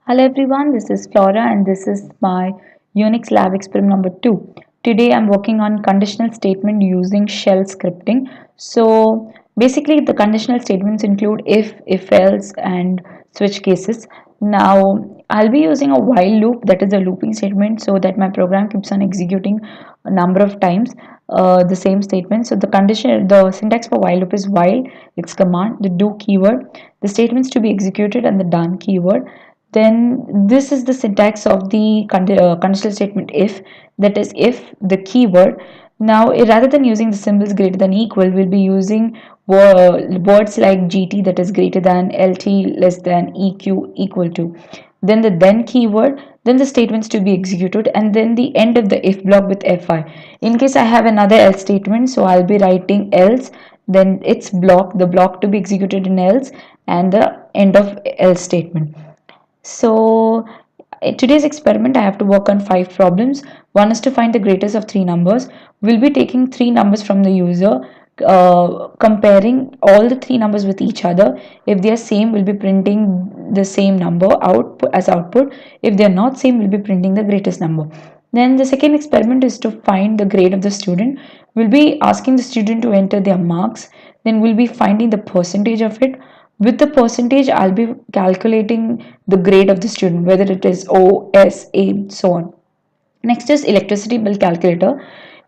Hello everyone, this is Flora and this is my Unix lab experiment number 2. Today I'm working on conditional statement using shell scripting. So basically the conditional statements include if else and switch cases. Now I'll be using a while loop, that is a looping statement, so that my program keeps on executing a number of times the same statement. So the syntax for while loop is while, it's command, the do keyword, the statements to be executed and the done keyword. Then this is the syntax of the conditional statement if, that is if the keyword. Now rather than using the symbols greater than equal, we'll be using words like gt, that is greater than, lt less than, eq equal to, then the then keyword, then the statements to be executed, and then the end of the if block with fi. In case I have another else statement, so I'll be writing else, then its block, the block to be executed in else, and the end of else statement. So in today's experiment, I have to work on 5 problems. One is to find the greatest of 3 numbers. We'll be taking 3 numbers from the user, comparing all the 3 numbers with each other. If they are same, we'll be printing the same number out as output. If they are not same, we'll be printing the greatest number. Then the second experiment is to find the grade of the student. We'll be asking the student to enter their marks. Then we'll be finding the percentage of it. With the percentage, I'll be calculating the grade of the student, whether it is O, S, A, so on. Next is electricity bill calculator.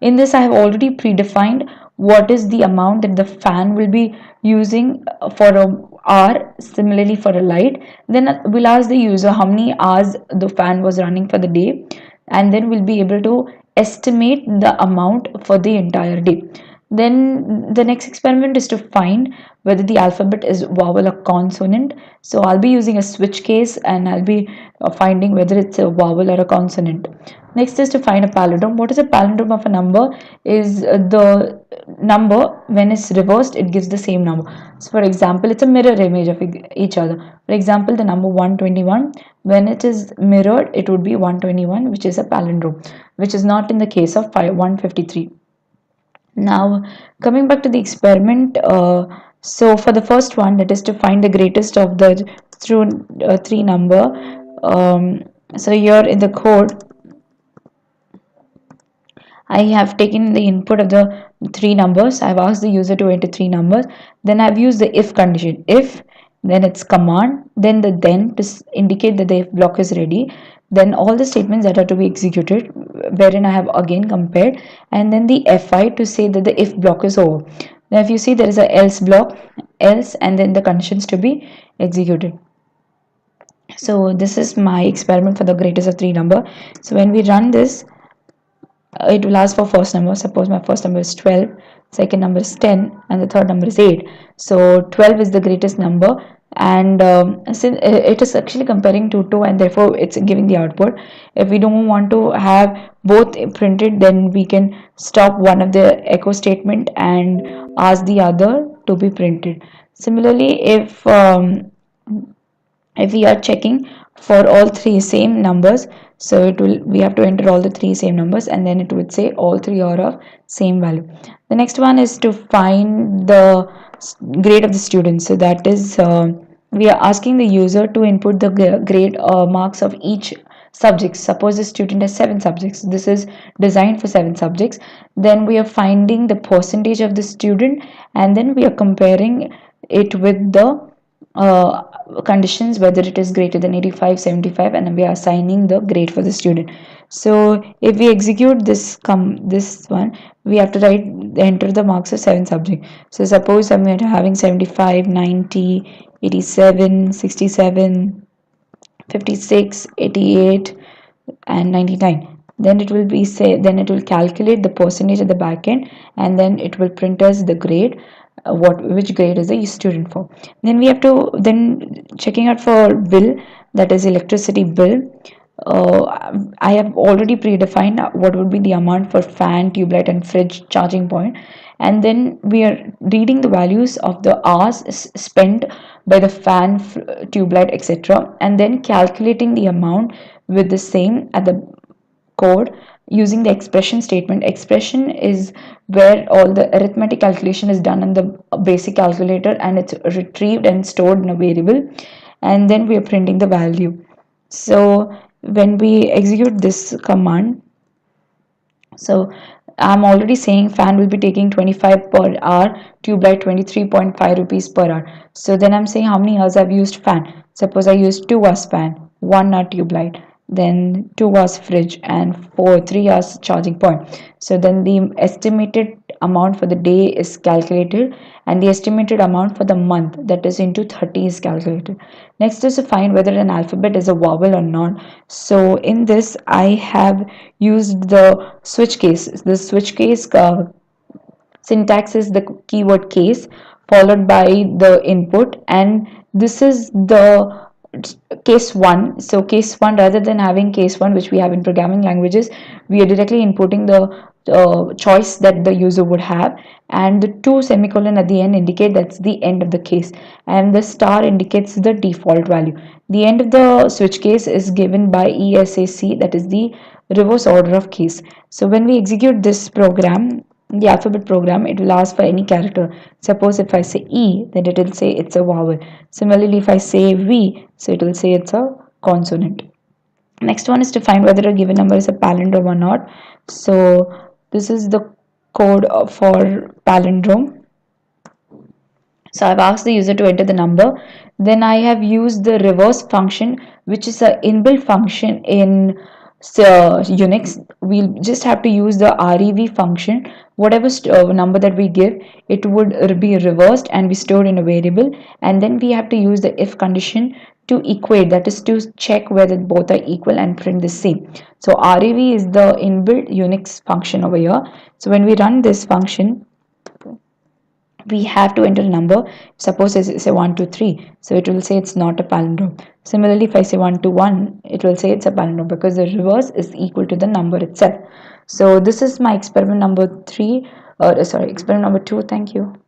In this, I have already predefined what is the amount that the fan will be using for a hour, similarly for a light. Then we'll ask the user how many hours the fan was running for the day, and then we'll be able to estimate the amount for the entire day. Then the next experiment is to find whether the alphabet is vowel or consonant. So I'll be using a switch case and I'll be finding whether it's a vowel or a consonant. Next is to find a palindrome. What is a palindrome of a number? Is the number when it's reversed, it gives the same number. So for example, it's a mirror image of each other. For example, the number 121, when it is mirrored, it would be 121, which is a palindrome, which is not in the case of 153. Now, coming back to the experiment, so for the first one, that is to find the greatest of the through 3 number. So here in the code, I have taken the input of the 3 numbers. I've asked the user to enter 3 numbers. Then I've used the if condition. If, then it's command, then the then to indicate that the if block is ready. Then all the statements that are to be executed, wherein I have again compared, and then the fi to say that the if block is over. Now if you see, there is a else block, else, and then the conditions to be executed. So this is my experiment for the greatest of 3 number. So when we run this, it will ask for first number. Suppose my first number is 12, second number is 10, and the third number is 8. So 12 is the greatest number, and since it is actually comparing to 2, and therefore it's giving the output. If we don't want to have both printed, then we can stop one of the echo statement and ask the other to be printed. Similarly, if we are checking for all 3 same numbers, so it will, we have to enter all the 3 same numbers, and then it would say all 3 are of same value. The next one is to find the grade of the student. So that is, we are asking the user to input the grade marks of each subject. Suppose the student has 7 subjects, this is designed for 7 subjects. Then we are finding the percentage of the student, and then we are comparing it with the conditions, whether it is greater than 85, 75, and we are assigning the grade for the student. So if we execute this one, we have to enter the marks of 7 subjects. So suppose I'm having 75, 90, 87, 67, 56, 88, and 99. Then it will be then it will calculate the percentage at the back end, and then it will print us the grade, which grade is the student for. Then we have to checking out for bill, that is electricity bill. I have already predefined what would be the amount for fan, tube light, and fridge charging point, and then we are reading the values of the hours spent by the fan, tube light, etc., and then calculating the amount with the same at the code using the expression statement. Expression is where all the arithmetic calculation is done in the basic calculator, and it's retrieved and stored in a variable, and then we are printing the value. So when we execute this command, so I'm already saying fan will be taking 25 per hour, tube light 23.5 rupees per hour. So then I'm saying how many hours I've used fan. Suppose I used 2 hours fan, 1 hour tube light, then 2 hours fridge, and 3 hours charging point. So then the estimated amount for the day is calculated, and the estimated amount for the month, that is into 30, is calculated. Next is to find whether an alphabet is a vowel or not. So in this I have used the switch case. The switch case syntax is the keyword case followed by the input, and this is the case 1. So case 1, rather than having case 1 which we have in programming languages, we are directly inputting the choice that the user would have, and the 2 semicolon at the end indicate that's the end of the case, and the star indicates the default value. The end of the switch case is given by ESAC, that is the reverse order of case. So when we execute this program, the alphabet program, it will ask for any character. Suppose if I say E, then it will say it's a vowel. Similarly, if I say V, so it will say it's a consonant. Next one is to find whether a given number is a palindrome or not. So this is the code for palindrome. So I've asked the user to enter the number. Then I have used the reverse function, which is an inbuilt function in Unix. We'll just have to use the rev function. Whatever number that we give, it would be reversed and be stored in a variable. And then we have to use the if condition to equate, that is to check whether both are equal and print the same. So rev is the inbuilt Unix function over here. So when we run this function, we have to enter a number. Suppose I say 1 to 3, so it will say it's not a palindrome. Similarly, if I say 1 to 1, it will say it's a palindrome because the reverse is equal to the number itself. So this is my experiment number 3, or sorry, experiment number 2. Thank you.